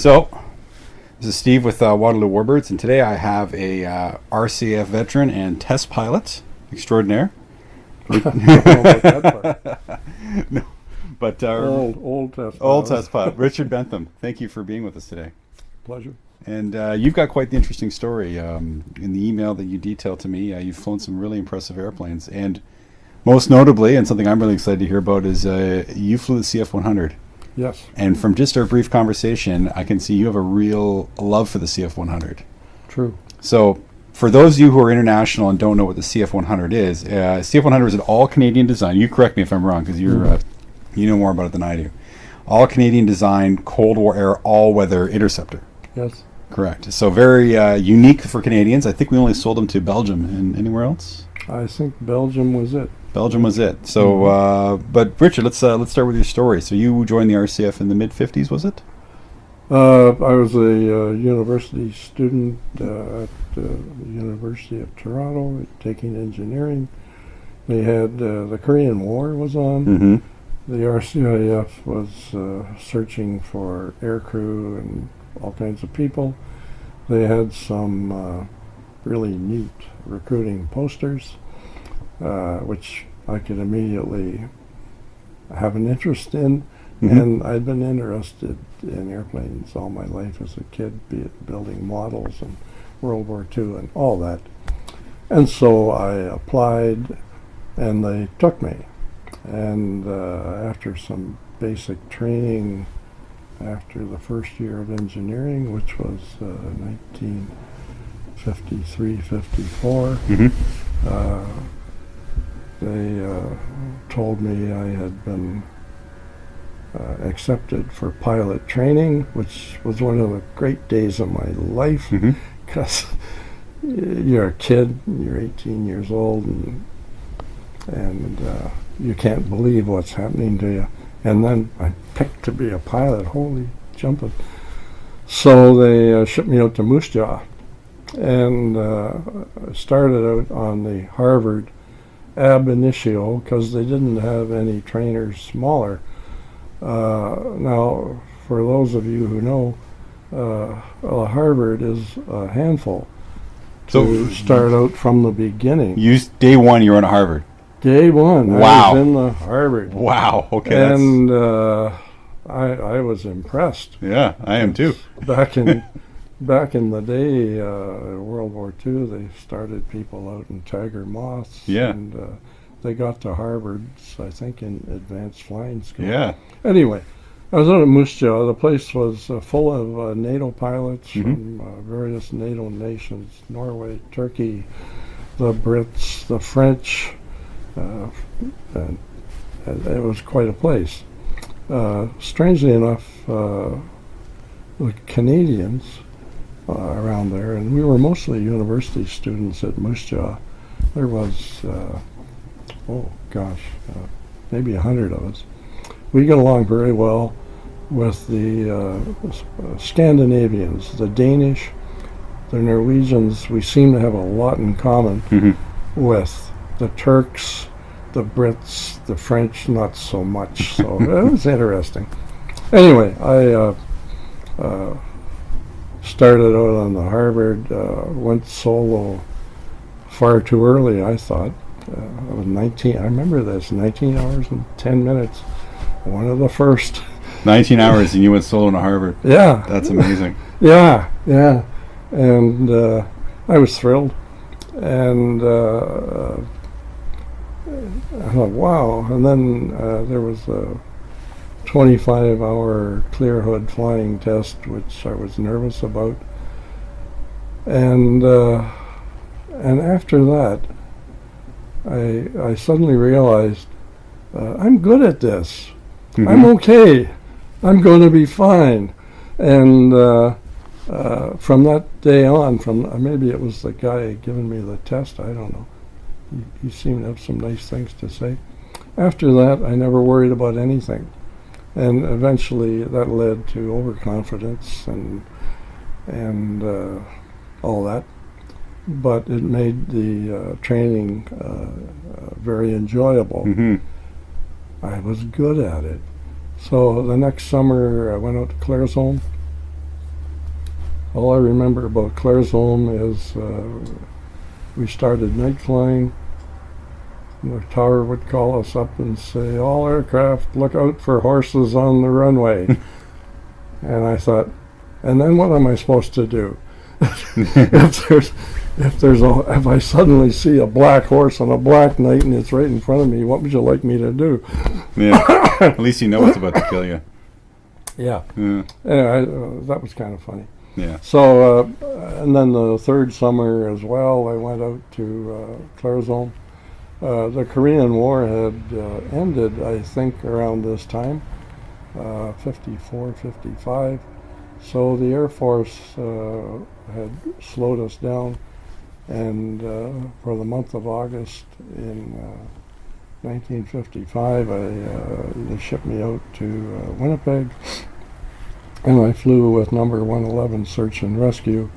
So, this is Steve with Waterloo Warbirds, and today I have a RCAF veteran and test pilot extraordinaire. I don't know about that part. No, but Old test pilot, Richard Bentham. Thank you for being with us today. Pleasure. And you've got quite the interesting story. In the email that you detailed to me, you've flown some really impressive airplanes, and most notably, and something I'm really excited to hear about, is you flew the CF-100. Yes. And from just our brief conversation, I can see you have a real love for the CF-100. True. So, for those of you who are international and don't know what the CF-100 is, CF-100 is an all-Canadian design. You correct me if I'm wrong, because you're you know more about it than I do. All-Canadian design, Cold War era, all-weather interceptor. Yes. Correct. So very unique for Canadians. I think we only sold them to Belgium. And anywhere else? I think Belgium was it. Belgium was it. So, but Richard, let's start with your story. So you joined the RCF in the mid-50s, was it? I was a university student at the University of Toronto, taking engineering. They had the Korean War was on. Mm-hmm. The RCIF was searching for aircrew and all kinds of people. They had some really neat recruiting posters, which I could immediately have an interest in. Mm-hmm. And I'd been interested in airplanes all my life as a kid, be it building models and World War II and all that. And so I applied, and they took me. And after some basic training, after the first year of engineering, which was 1953-54, Mm-hmm. They told me I had been accepted for pilot training, which was one of the great days of my life, because you're a kid, you're 18 years old, and you can't believe what's happening to you. And then I picked to be a pilot. Holy jumping. So they shipped me out to Moose Jaw, and started out on the Harvard ab initio because they didn't have any trainers smaller. Now, for those of you who know, Harvard is a handful to start out from the beginning. Day one, you were on Harvard. Day one, wow. I was in the Harvard. Wow. Okay. And I was impressed. Yeah, I am too. Back in the day, World War II, they started people out in Tiger Moths. Yeah. And they got to Harvard's, I think, in advanced flying school. Yeah. Anyway, I was out at Moose Jaw. The place was full of NATO pilots from various NATO nations: Norway, Turkey, the Brits, the French. And it was quite a place. Strangely enough, the Canadians around there, and we were mostly university students at Moose Jaw. There was, maybe 100 of us. We got along very well with the Scandinavians, the Danish, the Norwegians. We seem to have a lot in common with the Turks, the Brits, the French, not so much. So it was interesting. Anyway, I started out on the Harvard, went solo far too early, I thought. I was 19, I remember this, 19 hours and 10 minutes. One of the first. 19 hours and you went solo to Harvard. Yeah. That's amazing. Yeah. And I was thrilled. And I thought, wow. And then there was a 25-hour clear hood flying test, which I was nervous about. And after that, I suddenly realized I'm good at this. I'm okay. I'm going to be fine. And from that day on, maybe it was the guy giving me the test, I don't know. He seemed to have some nice things to say. After that, I never worried about anything. And eventually that led to overconfidence and all that. But it made the training very enjoyable. I was good at it. So the next summer I went out to Claire's home All I remember about Claresholm is we started night flying. The tower would call us up and say, "All aircraft, look out for horses on the runway." And I thought, and then what am I supposed to do? If I suddenly see a black horse on a black night and it's right in front of me, what would you like me to do? Yeah. At least you know what's about to kill you. Yeah. Yeah. Anyway, that was kind of funny. Yeah. So, and then the third summer as well, I went out to Claresholm. The Korean War had ended, I think, around this time, 54, 55. So the Air Force had slowed us down, and for the month of August in 1955, they shipped me out to Winnipeg, and I flew with number 111 Search and Rescue,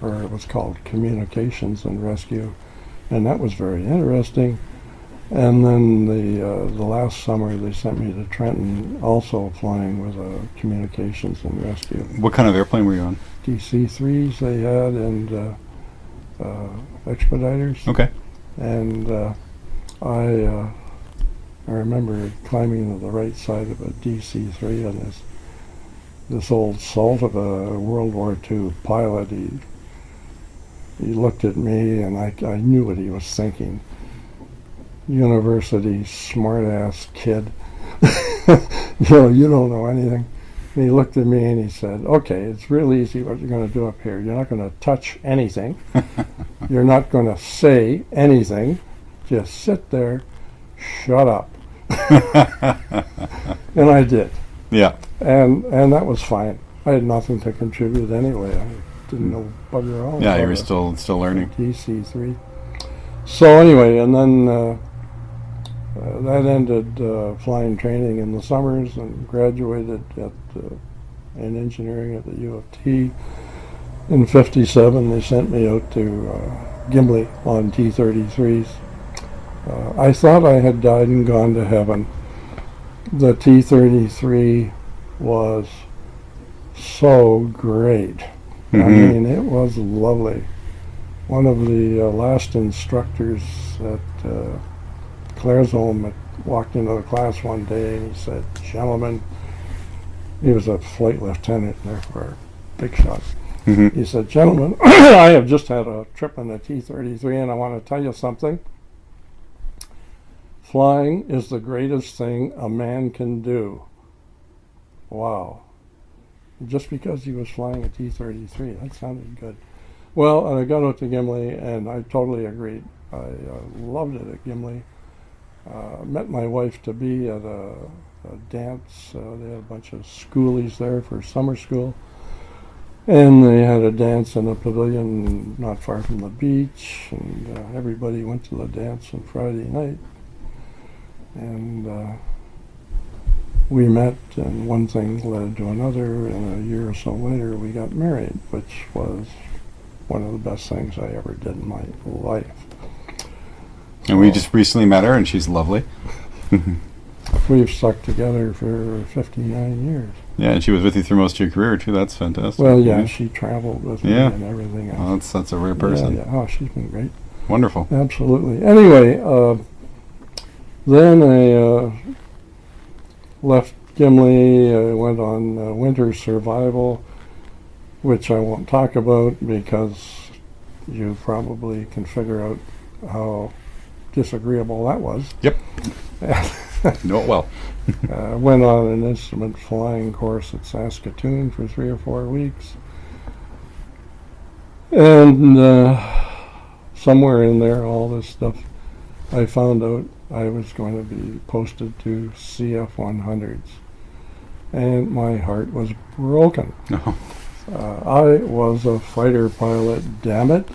or it was called Communications and Rescue, and that was very interesting. And then the last summer they sent me to Trenton, also flying with Communications and Rescue. What kind of airplane were you on? DC-3s they had, and Expeditors. Okay. And I remember climbing to the right side of a DC-3, and this old salt of a World War II pilot, he looked at me, and I knew what he was thinking. University smart-ass kid. You don't know anything. And he looked at me and he said, "Okay, it's real easy what you're going to do up here. You're not going to touch anything. You're not going to say anything. Just sit there, shut up." And I did. Yeah. And that was fine. I had nothing to contribute anyway. I didn't know bugger all. Yeah, about you were it. still learning. DC-3. So anyway, and then that ended flying training in the summers, and graduated in engineering at the U of T. In '57, they sent me out to Gimli on T-33s. I thought I had died and gone to heaven. The T-33 was so great. Mm-hmm. I mean, it was lovely. One of the last instructors at Claresholm had walked into the class one day and he said, "Gentlemen," he was a flight lieutenant there for a big shot. Mm-hmm. He said, "Gentlemen, I have just had a trip in a T-33 and I want to tell you something. Flying is the greatest thing a man can do." Wow. Just because he was flying a T-33, that sounded good. Well, and I got out to Gimli and I totally agreed. I loved it at Gimli. Met my wife-to-be at a dance. They had a bunch of schoolies there for summer school. And they had a dance in a pavilion not far from the beach. And everybody went to the dance on Friday night. And we met, and one thing led to another, and a year or so later we got married, which was one of the best things I ever did in my life. And we just recently met her, and she's lovely. We've stuck together for 59 years. Yeah, and she was with you through most of your career, too. That's fantastic. Well, yeah, she traveled with me Yeah. and everything else. Well, that's a rare person. Yeah, yeah. Oh, she's been great. Wonderful. Absolutely. Anyway, then I left Gimli, I went on winter survival, which I won't talk about because you probably can figure out how disagreeable that was. Yep. Know it well. Went on an instrument flying course at Saskatoon for 3 or 4 weeks. And somewhere in there, all this stuff, I found out I was going to be posted to CF-100s. And my heart was broken. No. I was a fighter pilot, damn it.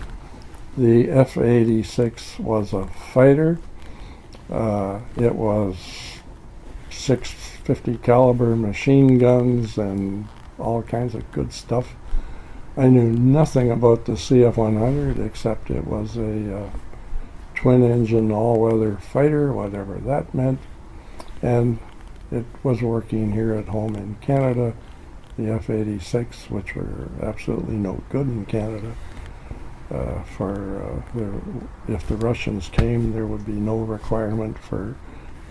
The F-86 was a fighter. It was 650 caliber machine guns and all kinds of good stuff. I knew nothing about the CF-100 except it was a twin-engine all-weather fighter, whatever that meant, and it was working here at home in Canada the F-86, which were absolutely no good in Canada. If the Russians came, there would be no requirement for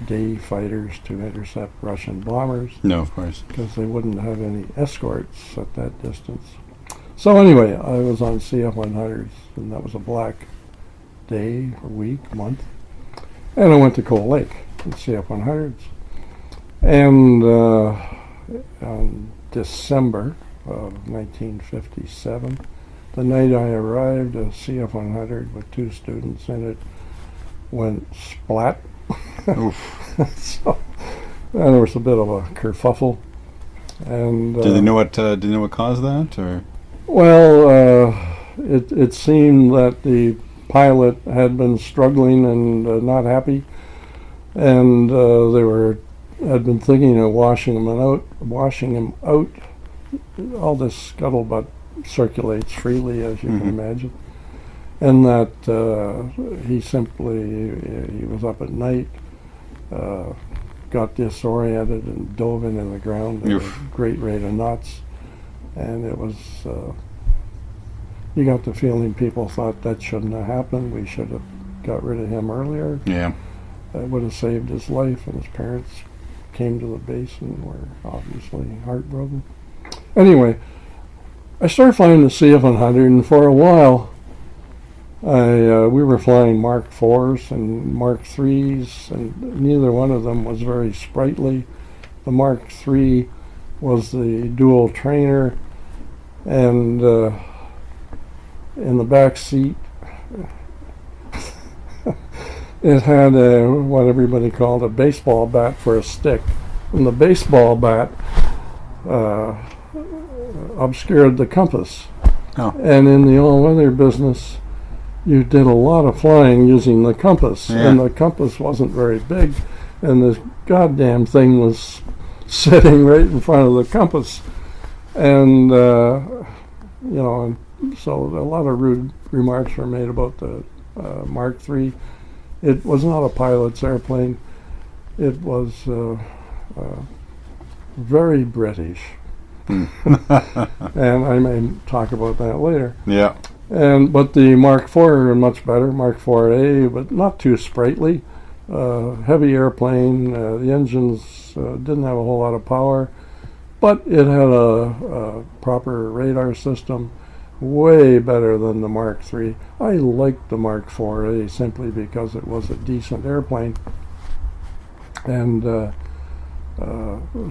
day fighters to intercept Russian bombers. No, of course. Because they wouldn't have any escorts at that distance. So anyway, I was on CF-100s, and that was a black day, or week, month. And I went to Cold Lake in CF-100s. And on December of 1957, the night I arrived, a CF-100 with 2 students in it went splat. So there was a bit of a kerfuffle. And Did they know what caused that, or? Well, it seemed that the pilot had been struggling and not happy, and had been thinking of washing him out. All this scuttlebutt circulates freely, as you can imagine, and that he was up at night, got disoriented and dove into the ground at a great rate of knots, and it was. You got the feeling people thought that shouldn't have happened. We should have got rid of him earlier. Yeah. That would have saved his life, and his parents came to the base and were obviously heartbroken. Anyway, I started flying the CF-100, and for a while, we were flying Mark IVs and Mark IIIs, and neither one of them was very sprightly. The Mark III was the dual trainer, and in the back seat, it had what everybody called a baseball bat for a stick, and the baseball bat obscured the compass. Oh. And in the all-weather business, you did a lot of flying using the compass, and the compass wasn't very big, and this goddamn thing was sitting right in front of the compass, and so a lot of rude remarks were made about the Mark III. It was not a pilot's airplane. It was very British. And I may talk about that later. Yeah. But the Mark IV are much better, Mark IV-A, but not too sprightly. Heavy airplane. The engines didn't have a whole lot of power, but it had a proper radar system. Way better than the Mark III. I liked the Mark IV-A simply because it was a decent airplane, and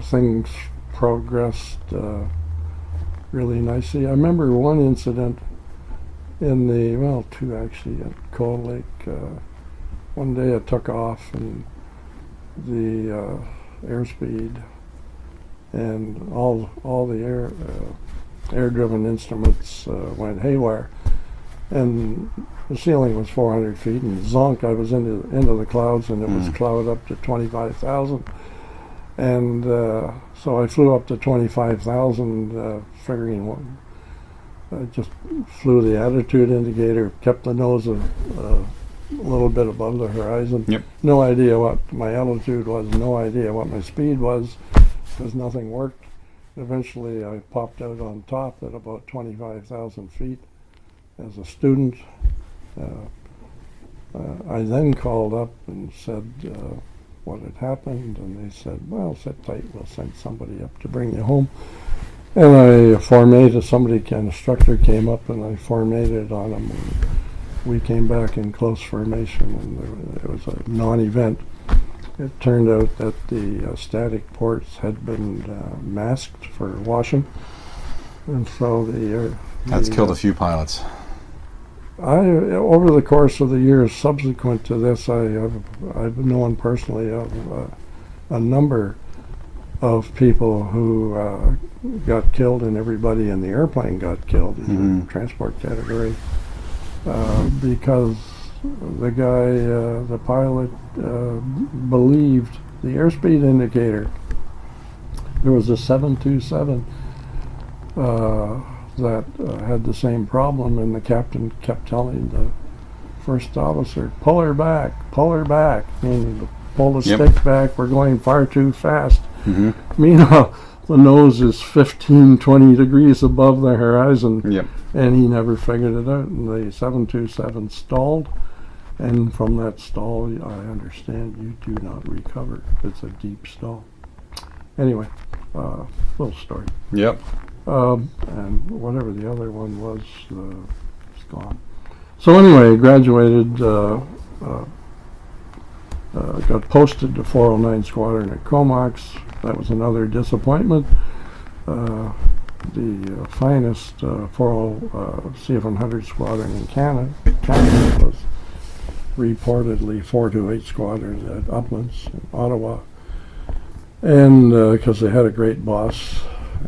things progressed really nicely. I remember one incident two actually, at Cold Lake. One day I took off, and the airspeed and all the air-driven instruments went haywire, and the ceiling was 400 feet, and zonk, I was into the clouds, and it was cloud up to 25,000, and so I flew up to 25,000, figuring I just flew the attitude indicator, kept the nose a little bit above the horizon. Yep. No idea what my altitude was, no idea what my speed was, because nothing worked. Eventually, I popped out on top at about 25,000 feet as a student. I then called up and said what had happened, and they said, well, sit tight, we'll send somebody up to bring you home. And I formatted, an instructor came up, and I formatted on him, and we came back in close formation, and it was a non-event. It turned out that the static ports had been masked for washing, and so that's killed a few pilots. Over the course of the years subsequent to this, I've known personally of a number of people who got killed, and everybody in the airplane got killed in the transport category because the guy, the pilot, believed the airspeed indicator. There was a 727 that had the same problem, and the captain kept telling the first officer, pull her back, meaning to pull the stick back, we're going far too fast. Meanwhile, the nose is 15, 20 degrees above the horizon. Yep. And he never figured it out. And the 727 stalled. And from that stall, I understand you do not recover. It's a deep stall. Anyway, little story. Yep. And whatever the other one was, it's gone. So anyway, graduated, got posted to 409 Squadron at Comox. That was another disappointment. The finest CF-100 Squadron in Canada was reportedly 428 Squadron at Uplands in Ottawa. And because they had a great boss,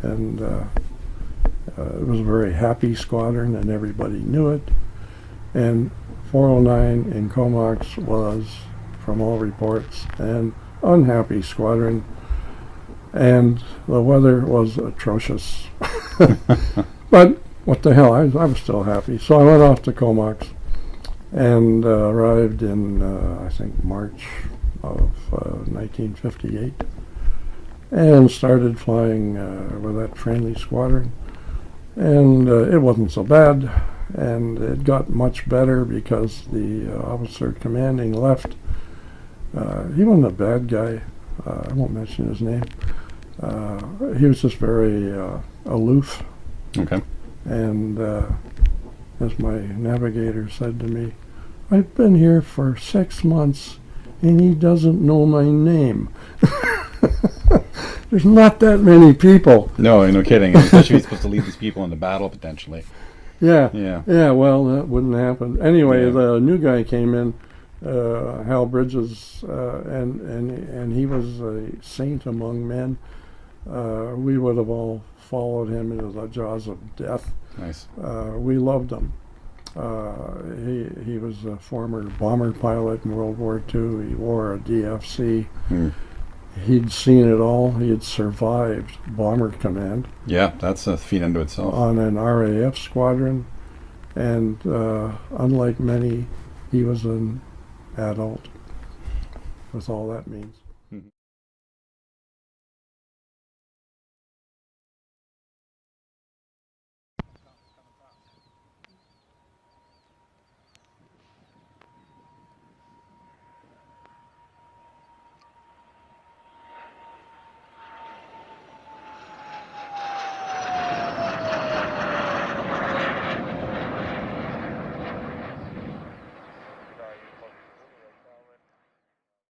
and it was a very happy squadron, and everybody knew it. And 409 in Comox was, from all reports, an unhappy squadron, and the weather was atrocious. But what the hell, I was still happy. So I went off to Comox and arrived in, I think, March of 1958, and started flying with that friendly squadron. And it wasn't so bad, and it got much better because the officer commanding left. He wasn't a bad guy. I won't mention his name. He was just very aloof. Okay. And as my navigator said to me, I've been here for 6 months and he doesn't know my name. There's not that many people. No, no kidding. Especially if he's supposed to lead these people into battle potentially. Yeah. Yeah. Yeah, well, that wouldn't happen. Anyway, Yeah. the new guy came in, Hal Bridges, and he was a saint among men. We would have all followed him into the jaws of death. Nice. We loved him. He was a former bomber pilot in World War II. He wore a DFC. He'd seen it all. He had survived bomber command. Yeah, that's a feat unto itself. On an RAF squadron. And unlike many, he was an adult, with all that means.